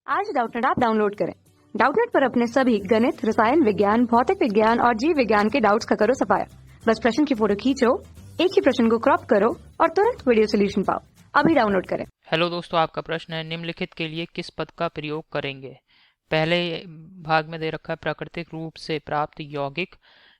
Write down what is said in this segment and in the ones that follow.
आज Doubtnut app download करें। Doubtnut पर अपने सभी गणित, रसायन विज्ञान, भौतिक विज्ञान और जीव विज्ञान के डाउट्स का करो सफाया। बस प्रश्न की फोटो खींचो, एक ही प्रश्न को क्रॉप करो और तुरंत वीडियो सोल्यूशन पाओ। अभी डाउनलोड करें। हेलो दोस्तों, आपका प्रश्न है निम्नलिखित के लिए किस पद का प्रयोग करेंगे। पहले भाग में दे रखा है प्राकृतिक रूप से प्राप्त यौगिक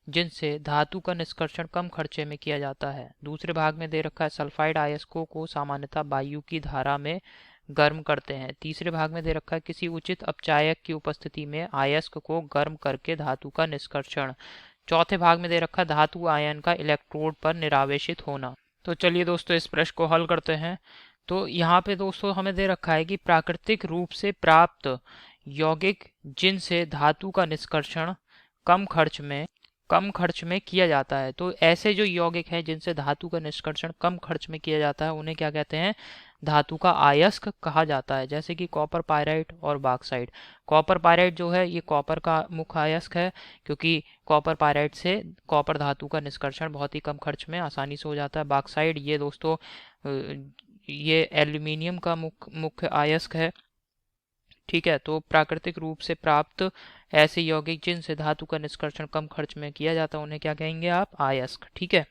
जिनसे धातु का निष्कर्षण कम खर्चे में किया जाता है। दूसरे भाग में दे रखा है सल्फाइड अयस्कों को सामान्यतः वायु की धारा में गर्म करते हैं। तीसरे भाग में दे रखा है किसी उचित अपचायक की उपस्थिति में अयस्क को गर्म करके धातु का निष्कर्षण। चौथे भाग में दे रखा है धातु आयन का इलेक्ट्रोड पर निरावेशित होना। तो चलिए दोस्तों, इस प्रश्न को हल करते हैं। तो यहाँ पे दोस्तों हमें दे रखा है कि प्राकृतिक रूप से प्राप्त यौगिक जिनसे धातु का निष्कर्षण कम खर्च में किया जाता है। तो ऐसे जो यौगिक हैं जिनसे धातु का निष्कर्षण कम खर्च में किया जाता है उन्हें क्या कहते हैं? धातु का अयस्क कहा जाता है। जैसे कि कॉपर पायराइट और बॉक्साइट। कॉपर पायराइट जो है ये कॉपर का मुख्य अयस्क है, क्योंकि कॉपर पायराइट से कॉपर धातु का निष्कर्षण बहुत ही कम खर्च में आसानी से हो जाता है। बॉक्साइट ये दोस्तों ये एल्यूमिनियम का मुख्य अयस्क है। ठीक है, तो प्राकृतिक रूप से प्राप्त ऐसे यौगिक जिनसे धातु का निष्कर्षण कम खर्च में किया जाता है उन्हें क्या कहेंगे आप? अयस्क। ठीक है,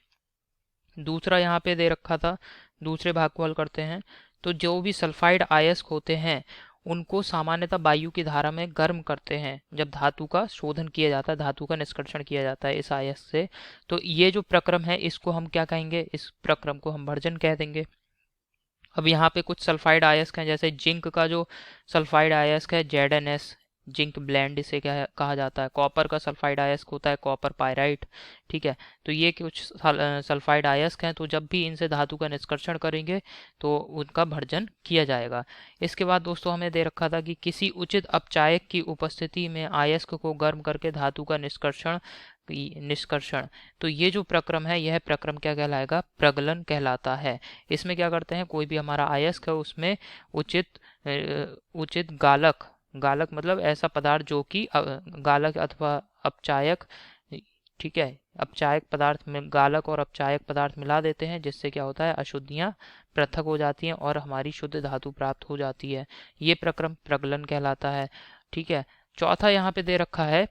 दूसरा यहाँ पे दे रखा था, दूसरे भाग को हल करते हैं। तो जो भी सल्फाइड अयस्क होते हैं उनको सामान्यतः वायु की धारा में गर्म करते हैं जब धातु का शोधन किया जाता है, धातु का निष्कर्षण किया जाता है इस अयस्क से। तो ये जो प्रक्रम है इसको हम क्या कहेंगे? इस प्रक्रम को हम भर्जन कह देंगे। अब यहाँ पे कुछ सल्फाइड अयस्क हैं, जैसे जिंक का जो सल्फाइड अयस्क है ZnS, जिंक ब्लेंड इसे क्या कहा जाता है। कॉपर का सल्फाइड अयस्क होता है कॉपर पायराइट। ठीक है, तो ये कुछ सल्फाइड अयस्क हैं। तो जब भी इनसे धातु का निष्कर्षण करेंगे तो उनका भर्जन किया जाएगा। इसके बाद दोस्तों हमें दे रखा था कि किसी उचित अपचायक की उपस्थिति में अयस्क को गर्म करके धातु का निष्कर्षण। तो ये जो प्रक्रम है यह प्रक्रम क्या कहलाएगा? प्रगलन कहलाता है। इसमें क्या करते हैं, कोई भी हमारा अयस्क है उसमें उचित गालक मतलब ऐसा पदार्थ जो कि गालक अथवा अपचायक, ठीक है, अपचायक पदार्थ में गालक और अपचायक पदार्थ मिला देते हैं, जिससे क्या होता है अशुद्धियां पृथक हो जाती हैं और हमारी शुद्ध धातु प्राप्त हो जाती है। ये प्रक्रम प्रगलन कहलाता है। ठीक है, चौथा यहाँ पे दे रखा है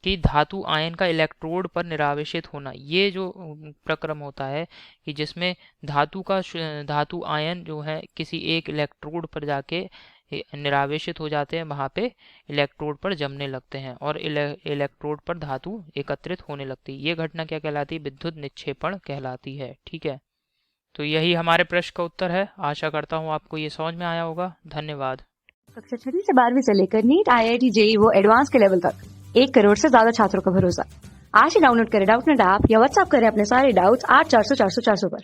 कि धातु आयन का इलेक्ट्रोड पर निरावेशित होना। ये जो प्रक्रम होता है कि जिसमें धातु आयन जो है किसी एक इलेक्ट्रोड पर जाके निरावेशित हो जाते हैं, वहाँ पे इलेक्ट्रोड पर जमने लगते हैं और इलेक्ट्रोड पर धातु एकत्रित होने लगती है। ये घटना क्या कहलाती है? विद्युत निक्षेपण कहलाती है। ठीक है, तो यही हमारे प्रश्न का उत्तर है। आशा करता हूँ आपको ये समझ में आया होगा। धन्यवाद। कक्षा 6 से 12वीं से लेकर नीट, IIT, JEE वो एडवांस के लेवल तक 1 करोड़ से ज्यादा छात्रों का भरोसा। आज ही डाउनलोड करें डाउटनेट ऐप या व्हाट्सएप करें अपने सारे डाउट्स 8400 400 400 पर।